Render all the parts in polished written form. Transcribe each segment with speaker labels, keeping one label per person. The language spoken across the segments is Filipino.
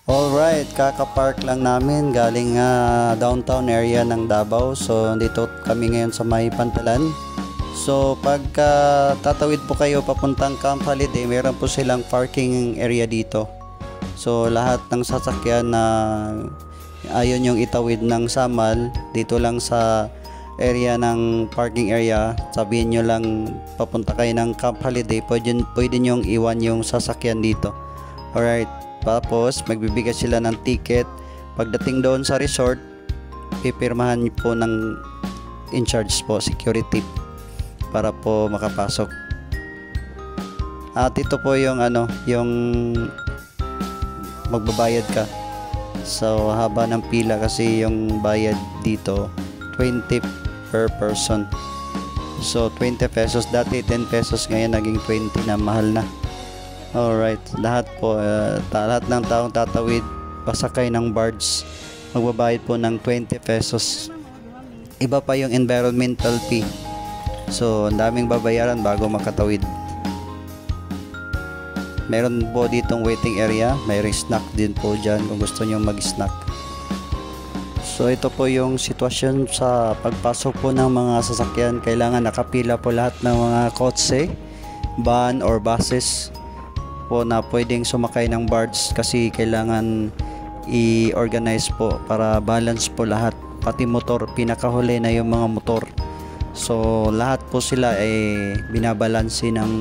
Speaker 1: Alright, kaka-park lang namin galing downtown area ng Davao. So dito kami ngayon sa may Pantalan. So pagka tatawid po kayo papuntang Camp Holiday, meron po silang parking area dito. So lahat ng sasakyan na ayon yung itawid ng Samal, dito lang sa area ng parking area, sabihin nyo lang papunta kayo ng Camp Holiday, pwede nyong iwan yung sasakyan dito. Alright, tapos magbibigay sila ng ticket. Pagdating doon sa resort, pipirmahan niyo po ng in charge po, security, para po makapasok. At ito po yung yung magbabayad ka. So haba ng pila kasi yung bayad dito 20 per person. So 20 pesos, dati 10 pesos, ngayon naging 20 na, mahal na. Alright, lahat po, lahat ng taong tatawid pasakay ng barge, magbabayad po ng 20 pesos. Iba pa yung environmental fee. So ang daming babayaran bago makatawid. Meron po ditong waiting area, may snack din po dyan kung gusto nyo mag-snack. So ito po yung sitwasyon sa pagpasok po ng mga sasakyan. Kailangan nakapila po lahat ng mga kotse, van or buses po na pwedeng sumakay ng barge, kasi kailangan i-organize po para balance po lahat, pati motor, pinakahuli na yung mga motor. So lahat po sila ay binabalansi ng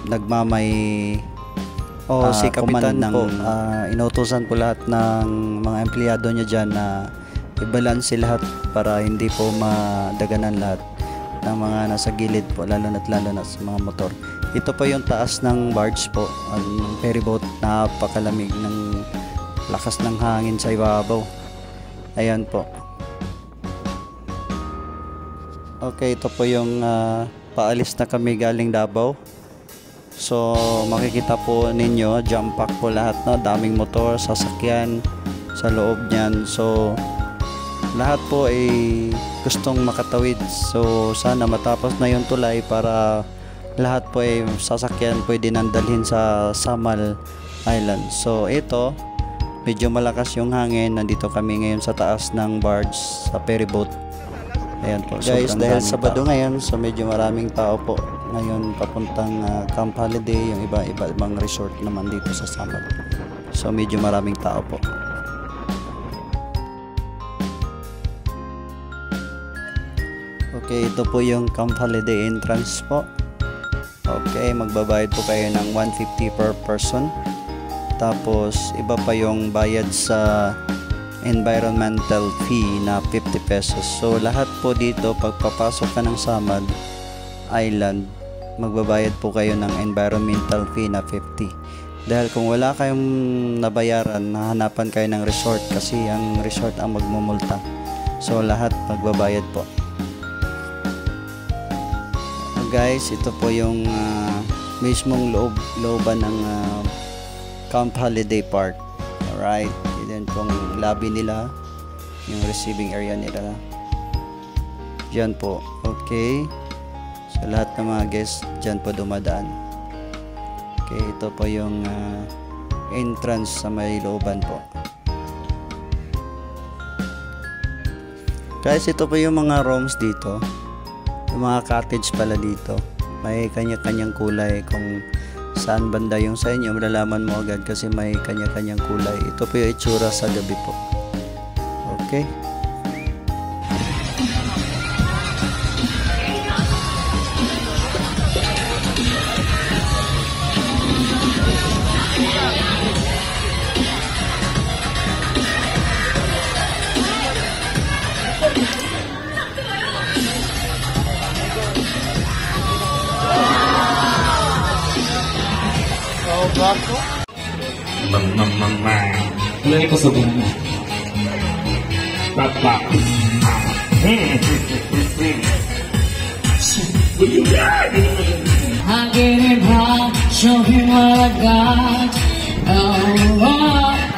Speaker 1: nagmamay si kapitan ng inutusan po lahat ng mga empleyado niya dyan na i-balance lahat para hindi po madaganan lahat ng mga nasa gilid po, lalo na sa mga motor. Ito po yung taas ng barge po, ng ferryboat. Napakalamig, ng lakas ng hangin sa ibabaw. Ayan po. Okay, ito po yung paalis na kami galing Davao. So makikita po ninyo, jam pack po lahat, no? Daming motor, sasakyan sa loob niyan. So lahat po ay gustong makatawid. So sana matapos na yung tulay para lahat po ay sasakyan pwede nandalhin sa Samal Island. So ito, medyo malakas yung hangin. Nandito kami ngayon sa taas ng barge, sa ferryboat. Ayan po guys, dahil Sabado ngayon, so medyo maraming tao po ngayon papuntang Camp Holiday. Yung ibang resort naman dito sa Samal, so medyo maraming tao po. Okay, ito po yung Camp Holiday entrance po. Okay, magbabayad po kayo ng 150 per person. Tapos iba pa yung bayad sa environmental fee na 50 pesos. So lahat po dito, pagpapasok ka ng Samal Island, magbabayad po kayo ng environmental fee na 50. Dahil kung wala kayong nabayaran, hahanapan kayo ng resort, kasi ang resort ang magmumulta. So lahat magbabayad po. Guys, ito po yung mismong looban ng Camp Holiday Park. Alright, yan pong lobby nila, yung receiving area nila dyan po. Okay, so lahat ng mga guests dyan po dumadaan. Okay, ito po yung entrance sa may looban po. Guys, ito po yung mga rooms dito, yung mga cottage pala dito. May kanya-kanyang kulay. Kung saan banda yung sa inyo, malalaman mo agad kasi may kanya-kanyang kulay. Ito po yung itsura sa gabi po. Okay.
Speaker 2: Mulai ko sa bunga. Tatak.
Speaker 3: I get it hot, show him what I got. Oh, oh,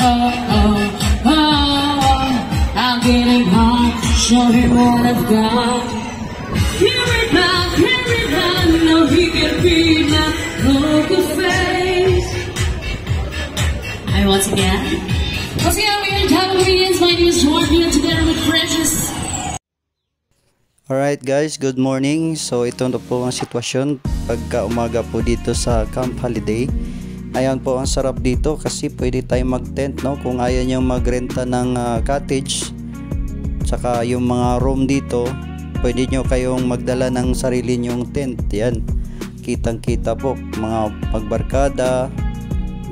Speaker 3: oh, oh, oh. I get it hot, show him what I've got. Here it now, know he can be my poker face. I Alright, once again, ladies and gentlemen, my name is Jordan, together with Francis.
Speaker 1: Alright guys, good morning. So ito na po ang sitwasyon pagka umaga po dito sa Camp Holiday. Ayan po, ang sarap dito kasi pwede tayong mag-tent, no? Kung ayaw nyo magrenta ng cottage, tsaka yung mga room dito, pwede nyo kayong magdala ng sarili nyong tent. Yan, kitang kita po, mga pagbarkada,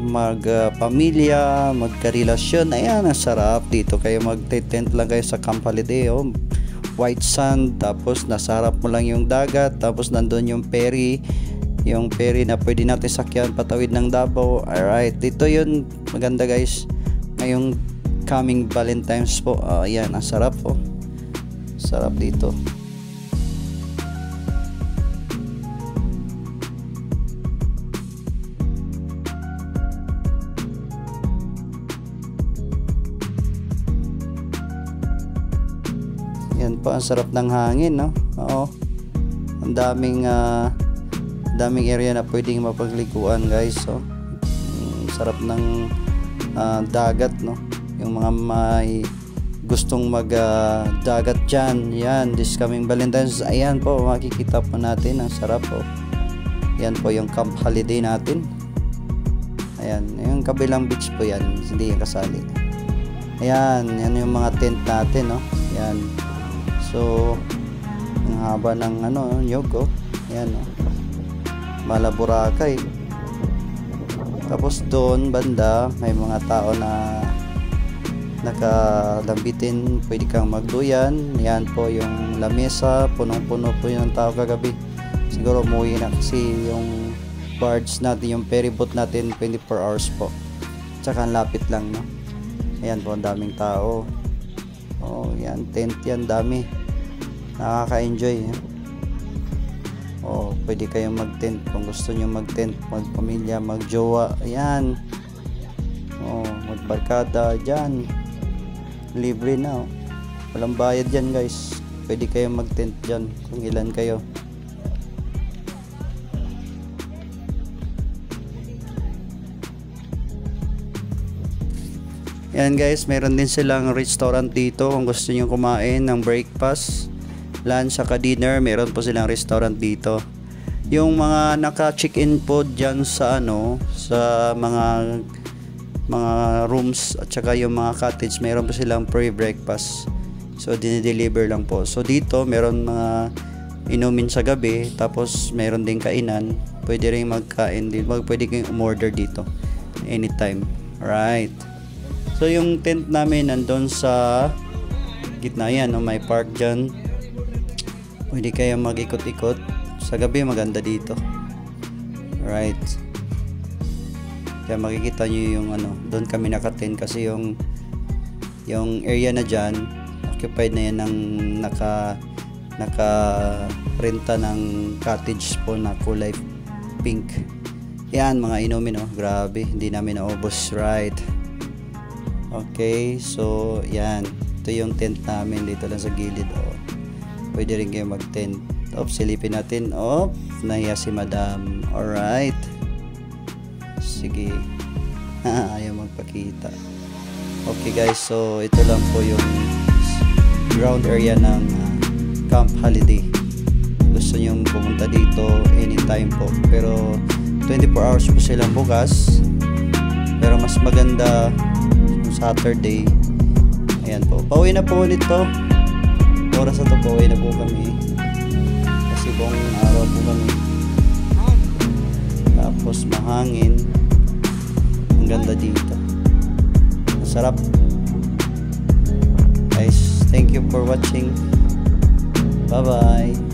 Speaker 1: magpamilya, magkarelasyon. Ayan, ang sarap dito. Kayo mag-tent lang kayo sa Camp Holiday, oh. White sand, tapos nasa harap mo lang yung dagat, tapos nandun yung ferry na pwede natin sakyan patawid ng Davao. Alright, dito yun, maganda guys ngayong coming Valentine's po. Ayan, ang sarap po, sarap dito. Yan po, ang sarap ng hangin, no? Oo. Ang daming area na pwedeng mapagliguan, guys. So, sarap ng dagat, no? Yung mga may gustong dagat dyan, yan, this coming Valentine's, ayan po, makikita po natin, ang sarap po. Yan po yung Camp Holiday natin. Ayan, yung kabilang beach po yan, hindi yung kasali. Ayan, yan yung mga tent natin, no? Yan. So, ang haba ng nyog, oh. Ayan, oh. Mala Boracay. Tapos doon banda may mga tao na nakalambitin, pwede kang magduyan. Yan po yung lamesa, punong-puno po yung tao kagabi. Siguro umuwi na kasi yung barge natin, yung ferry boat natin 24 hours po. Tsaka ang lapit lang, no? Ayan po, ang daming tao. Oh, yan, tent yan, dami. Nakaka-enjoy, eh. Oh, pwede kayong mag-tent kung gusto nyo mag-tent, magpamilya, magjowa. Ayan. Oh, magbarkada dyan. Libre na, oh. Walang bayad dyan, guys. Pwede kayong mag-tent dyan kung ilan kayo. Ayan guys, meron din silang restaurant dito kung gusto nyo kumain ng breakfast, lunch, saka dinner. Meron po silang restaurant dito. Yung mga naka-check-in po dyan sa sa mga rooms at saka yung mga cottage, meron po silang pre-breakfast. So dinideliver lang po. So dito meron mga inumin sa gabi, tapos meron din kainan. Pwede rin magkain din. Pwede kayong umorder dito anytime. Alright. So yung tent namin nandun sa gitna yan, no? May park dyan. Pwede kayong mag-ikot-ikot. Sa gabi maganda dito. Alright. Kaya makikita nyo yung doon kami naka-tent kasi yung area na dyan, occupied na yan ng naka-renta ng cottage po na kulay pink. Yan, mga inumin, oh. Grabe, hindi namin naubos. Right. Okay, so yan. Ito yung tent namin dito lang sa gilid, oh. Pwede rin kayo mag-tent. Silipin natin. Nahiya si madam. Alright. Sige. Ayaw magpakita. Okay guys, so ito lang po yung ground area ng Camp Holiday. Gusto nyo pumunta dito anytime po. Pero 24 hours po silang bukas. Pero mas maganda Saturday. Ayan po. Pauwi na po ulit to. Oras na to, pauwi na po kami. Kasi buong araw po kami. Tapos mahangin. Ang ganda dito. Masarap. Guys, thank you for watching. Bye bye.